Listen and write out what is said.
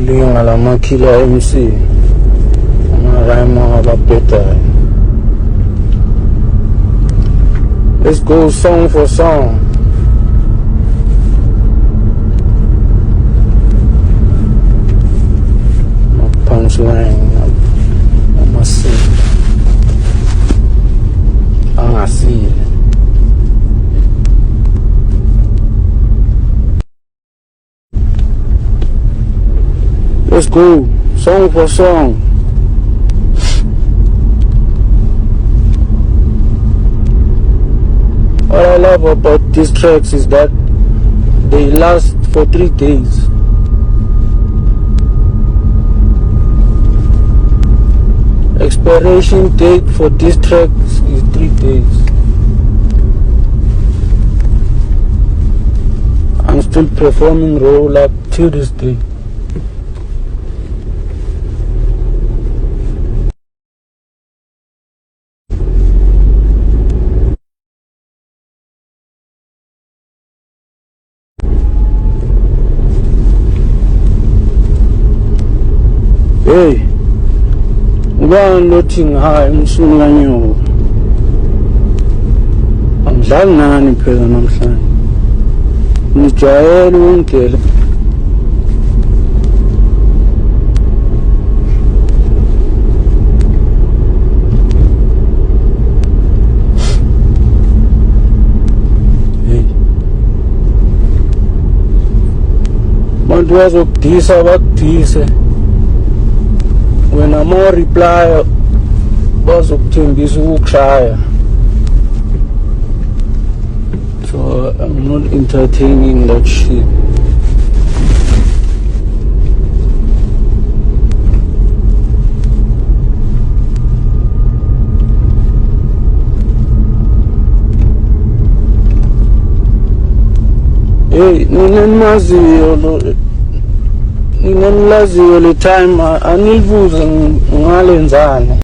linga lamakhila MC amarhyme ababhedayo. Let's go song for song. Punchline amasini angasile. Let's go song for song. What I love about these tracks is that they last for 3 days. Expiration date for these tracks is 3 days. I'm still performing roll up till this day. Hey, ngibani lothing high umsuni kanyoka. Angidlali nani phela namhlanje. Nijwayele ungidela. Hey. Bantu bazokudisa bakudise. When I'm all reply, bazokuthembisa ukukushaya. So I'm not entertaining that shit. Hey, ninenilaziyo le time anilibuze ngalenzani.